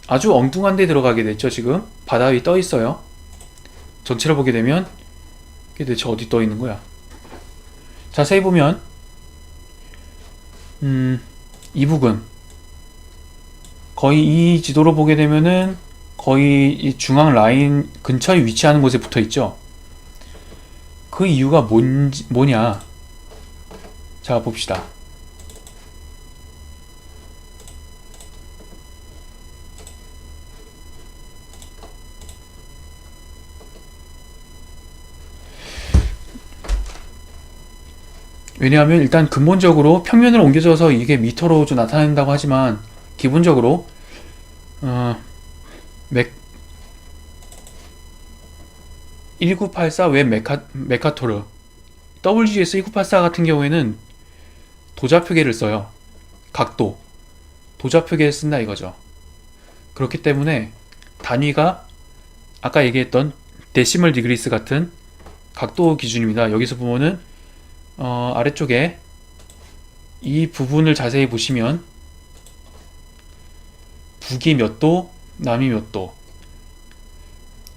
아주 엉뚱한 데 들어가게 됐죠. 지금 바다 위에 떠 있어요. 전체를 보게 되면 이게 대체 어디 떠 있는 거야. 자세히 보면 이 부분 거의 이 지도로 보게 되면은 거의 이 중앙 라인 근처에 위치하는 곳에 붙어 있죠. 그 이유가 뭐냐? 자, 봅시다. 왜냐하면 일단 근본적으로 평면으로 옮겨져서 이게 미터로 좀 나타낸다고 하지만 기본적으로 어, 맥 1984 웹 메카토르 WGS 1984 같은 경우에는 도좌표계를 써요. 각도 도좌표계를 쓴다 이거죠. 그렇기 때문에 단위가 아까 얘기했던 데시멀 디그리스 같은 각도 기준입니다. 여기서 보면은 아래쪽에 이 부분을 자세히 보시면 북이 몇 도, 남이 몇 도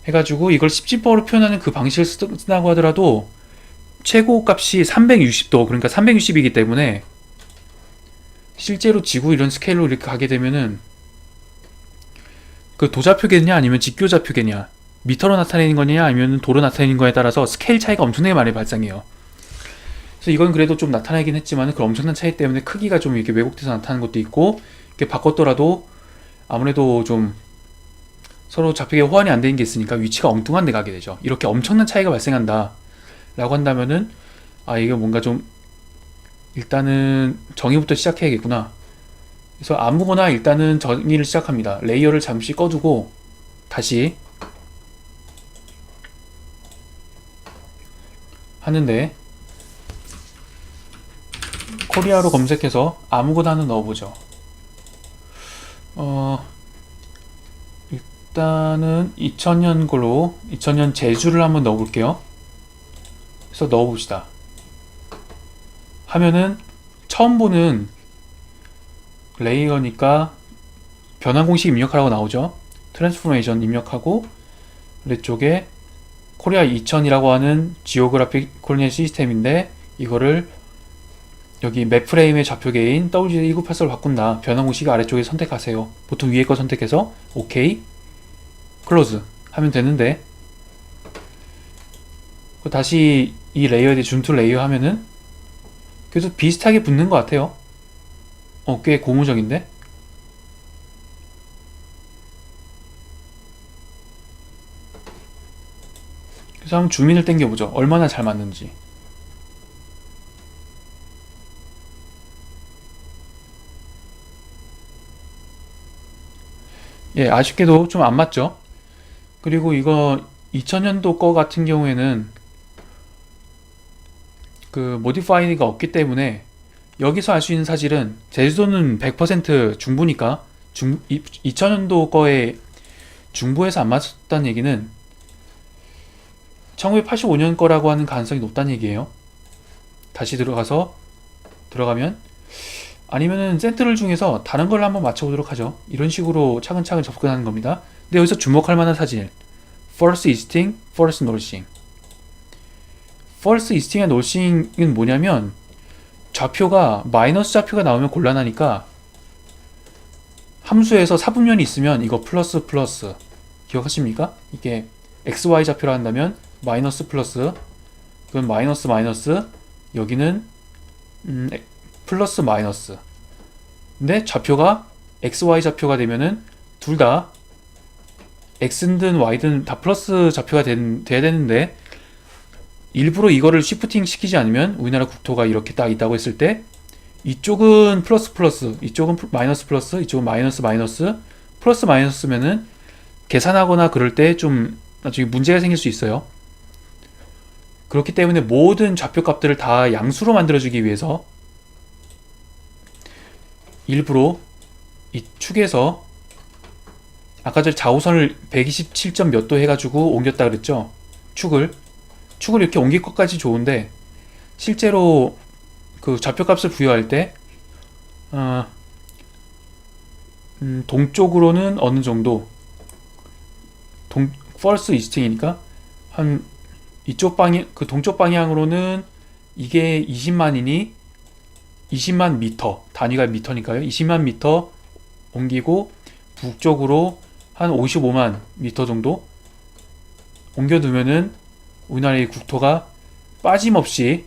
해가지고 이걸 10진법으로 표현하는 그 방식을 쓴다고 하더라도 최고 값이 360도, 그러니까 360이기 때문에 실제로 지구 이런 스케일로 이렇게 가게 되면은 그 도좌표계냐 아니면 직교좌표계냐, 미터로 나타내는 거냐 아니면 도로 나타내는 거에 따라서 스케일 차이가 엄청나게 많이 발생해요. 그래서 이건 그래도 좀 나타나긴 했지만 그 엄청난 차이 때문에 크기가 좀 이렇게 왜곡돼서 나타나는 것도 있고, 이렇게 바꿨더라도 아무래도 좀 서로 좌표계 호환이 안 되는 게 있으니까 위치가 엉뚱한 데 가게 되죠. 이렇게 엄청난 차이가 발생한다 라고 한다면은 이게 뭔가 좀 일단은 정의부터 시작해야겠구나. 그래서 아무거나 일단은 정의를 시작합니다. 레이어를 잠시 꺼두고 다시 하는데, 코리아로 검색해서 아무거나 하나 넣어보죠. 일단은 2000년 걸로 2000년 제주를 한번 넣어볼게요. 그래서 넣어봅시다. 하면은 처음 보는 레이어니까 변환 공식 입력하라고 나오죠. 트랜스포메이션 입력하고 아래쪽에 코리아 2000이라고 하는 지오그래픽 코디네이트 시스템인데, 이거를 여기 맵 프레임의 좌표계인 WG1984로 바꾼다. 변환 공식 아래쪽에 선택하세요. 보통 위에 거 선택해서 OK, 클로즈 하면 되는데, 다시 이 레이어에 대해 준투 레이어 하면은 그래도 비슷하게 붙는 것 같아요. 꽤 고무적인데? 그래서 한번 줌인을 당겨보죠. 얼마나 잘 맞는지. 예, 아쉽게도 좀 안 맞죠? 그리고 이거 2000년도 거 같은 경우에는 그 모디파이가 없기 때문에 여기서 알 수 있는 사실은 제주도는 100% 중부니까 2000년도 거에 중부에서 안 맞았다는 얘기는 1985년 거라고 하는 가능성이 높다는 얘기예요. 다시 들어가면 아니면은 센트럴 중에서 다른 걸 한번 맞춰보도록 하죠. 이런 식으로 차근차근 접근하는 겁니다. 근데 여기서 주목할 만한 사진, First Easting, First Northing. First Easting과 Northing은 뭐냐면 좌표가 마이너스 좌표가 나오면 곤란하니까 함수에서 사분면이 있으면 이거 플러스 플러스 기억하십니까? 이게 XY 좌표라 한다면 마이너스 플러스, 이건 마이너스 마이너스, 여기는 플러스 마이너스. 근데 좌표가 XY 좌표가 되면은 둘 다 X든 Y든 다 플러스 좌표가 돼야 되는데, 일부러 이거를 시프팅 시키지 않으면 우리나라 국토가 이렇게 딱 있다고 했을 때 이쪽은 플러스 플러스, 이쪽은 마이너스 플러스, 이쪽은 마이너스 마이너스, 플러스 마이너스면은 계산하거나 그럴 때 좀 나중에 문제가 생길 수 있어요. 그렇기 때문에 모든 좌표 값들을 다 양수로 만들어주기 위해서 일부러 이 축에서 아까 전 좌우선을 127점 몇 도 해가지고 옮겼다 그랬죠. 축을 이렇게 옮길 것까지 좋은데 실제로 그 좌표 값을 부여할 때 동쪽으로는 어느 정도, first easting이니까 한 이쪽 방향, 그 동쪽 방향으로는 이게 20만이니 20만 미터, 단위가 미터니까요. 20만 미터 옮기고 북쪽으로 한 55만 미터 정도 옮겨두면은 우리나라의 국토가 빠짐없이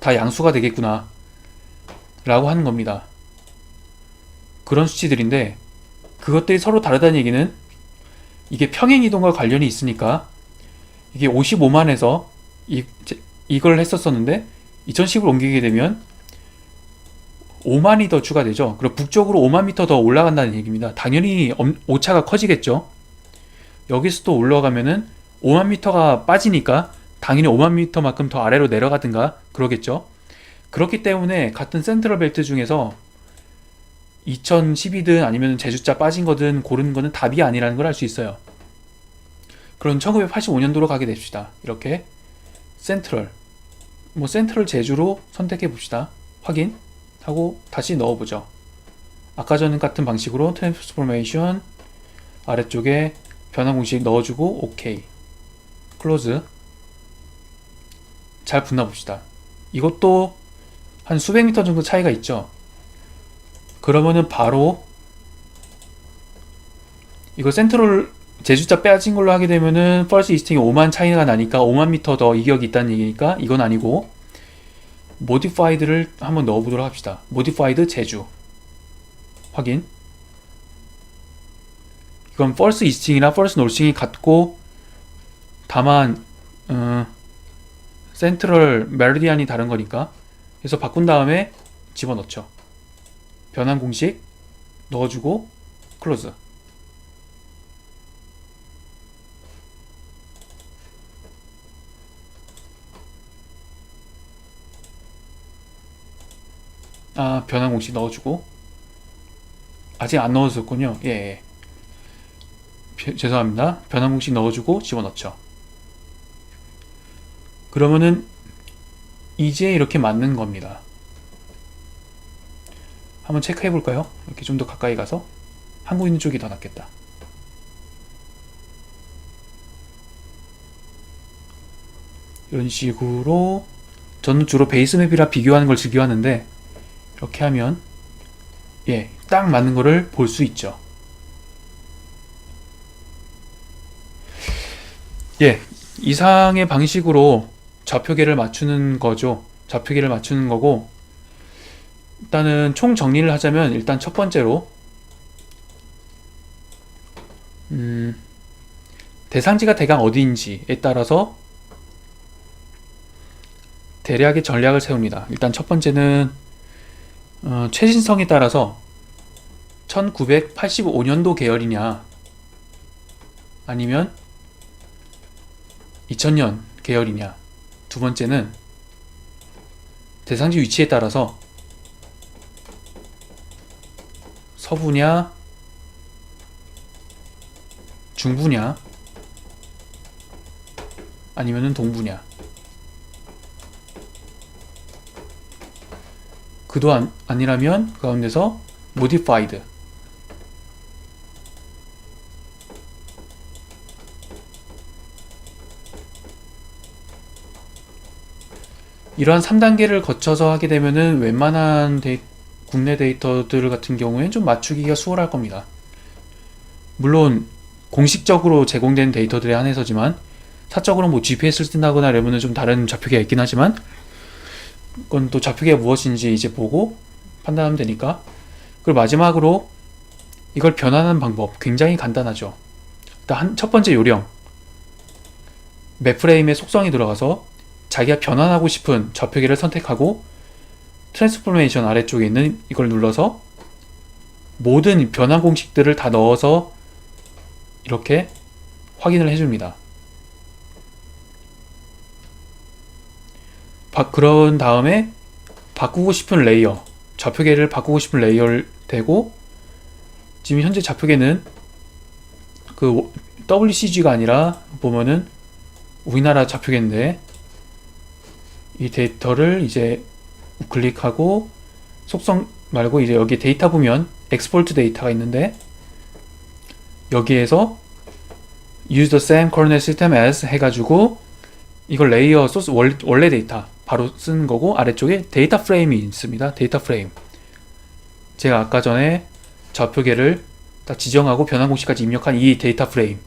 다 양수가 되겠구나 라고 하는 겁니다. 그런 수치들인데, 그것들이 서로 다르다는 얘기는 이게 평행이동과 관련이 있으니까, 이게 55만에서 이걸 했었었는데 2010을 옮기게 되면 5만이 더 추가되죠. 그리고 북쪽으로 5만 미터 더 올라간다는 얘기입니다. 당연히 오차가 커지겠죠. 여기서 또 올라가면은 5만 미터가 빠지니까 당연히 5만 미터만큼 더 아래로 내려가든가 그러겠죠. 그렇기 때문에 같은 센트럴 벨트 중에서 2010이든 아니면 제주자 빠진 거든 고르는 거는 답이 아니라는 걸 알 수 있어요. 그럼 1985년도로 가게 됩시다. 이렇게 센트럴, 센트럴 제주로 선택해 봅시다. 확인하고 다시 넣어보죠. 아까 전 같은 방식으로 트랜스포메이션 아래쪽에 변환 공식 넣어주고 오케이, 클로즈. 잘 붙나 봅시다. 이것도 한 수백 미터 정도 차이가 있죠. 그러면은 바로 이거 센트럴 제주자 빼진 걸로 하게 되면은 펄스 이스팅이 5만 차이가 나니까 5만 미터 더 이격이 있다는 얘기니까 이건 아니고, 모디파이드를 한번 넣어보도록 합시다. 모디파이드 제주 확인. 이건 펄스 이스팅이나 펄스 노싱이 같고, 다만 센트럴 메리디안이 다른 거니까. 그래서 바꾼 다음에 집어넣죠. 변환 공식 넣어주고 클로즈. 변환 공식 넣어주고. 아직 안 넣어줬군요. 예. 죄송합니다. 변환 공식 넣어주고 집어넣죠. 그러면은 이제 이렇게 맞는 겁니다. 한번 체크해 볼까요? 이렇게 좀 더 가까이 가서. 한국 있는 쪽이 더 낫겠다. 이런 식으로 저는 주로 베이스맵이라 비교하는 걸 즐겨하는데, 이렇게 하면 딱 맞는 거를 볼 수 있죠. 이상의 방식으로 좌표계를 맞추는 거죠. 좌표계를 맞추는 거고, 일단은 총 정리를 하자면, 일단 첫 번째로 대상지가 대강 어디인지에 따라서 대략의 전략을 세웁니다. 일단 첫 번째는 최신성에 따라서 1985년도 계열이냐 아니면 2000년 계열이냐. 두 번째는 대상지 위치에 따라서 서부냐 중부냐 아니면은 동부냐. 그도 아니라면 그 가운데서 modified. 이러한 3단계를 거쳐서 하게 되면은 웬만한 국내 데이터들 같은 경우에는 좀 맞추기가 수월할 겁니다. 물론 공식적으로 제공된 데이터들에 한해서지만, 사적으로 뭐 GPS를 쓴다거나 이러면은 좀 다른 좌표계가 있긴 하지만, 그건 또 좌표계가 무엇인지 이제 보고 판단하면 되니까. 그리고 마지막으로 이걸 변환하는 방법 굉장히 간단하죠. 일단 첫 번째 요령, 맵프레임의 속성이 들어가서 자기가 변환하고 싶은 좌표계를 선택하고 트랜스포메이션 아래쪽에 있는 이걸 눌러서 모든 변환 공식들을 다 넣어서 이렇게 확인을 해줍니다. 그런 다음에 바꾸고 싶은 레이어, 좌표계를 바꾸고 싶은 레이어를 대고, 지금 현재 좌표계는 그 WCG가 아니라 보면은 우리나라 좌표계인데, 이 데이터를 이제 클릭하고 속성 말고 이제 여기 데이터 보면 엑스포트 데이터가 있는데, 여기에서 use the same coordinate system as 해가지고 이걸 레이어 소스 원래 데이터 바로 쓰는 거고, 아래쪽에 데이터 프레임이 있습니다. 데이터 프레임. 제가 아까 전에 좌표계를 딱 지정하고 변환 공식까지 입력한 이 데이터 프레임,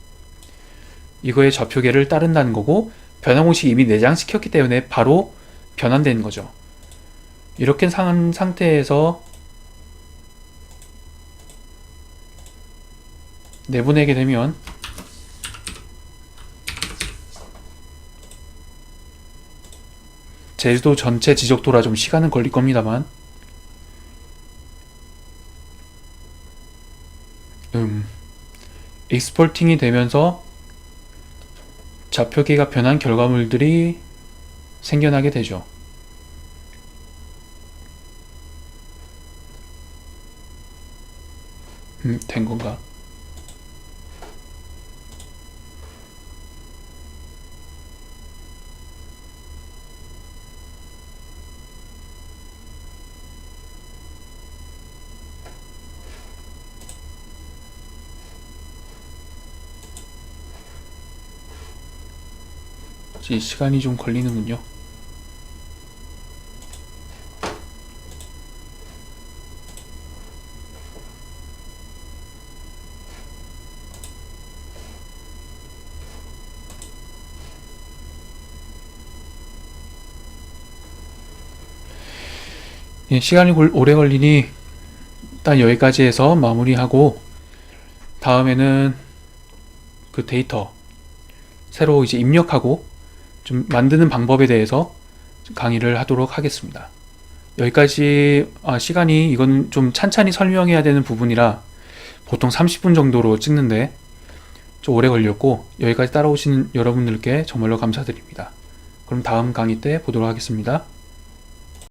이거의 좌표계를 따른다는 거고, 변환 공식 이미 내장시켰기 때문에 바로 변환되는 거죠. 이렇게 산 상태에서 내보내게 되면 제주도 전체 지적도라 좀 시간은 걸릴 겁니다만 익스포팅이 되면서 좌표계가 변한 결과물들이 생겨나게 되죠. 된 건가? 시간이 좀 걸리는군요. 예, 시간이 오래 걸리니 일단 여기까지 해서 마무리하고, 다음에는 그 데이터 새로 이제 입력하고 좀 만드는 방법에 대해서 강의를 하도록 하겠습니다. 여기까지. 시간이 이건 좀 찬찬히 설명해야 되는 부분이라 보통 30분 정도로 찍는데 좀 오래 걸렸고, 여기까지 따라오신 여러분들께 정말로 감사드립니다. 그럼 다음 강의 때 보도록 하겠습니다.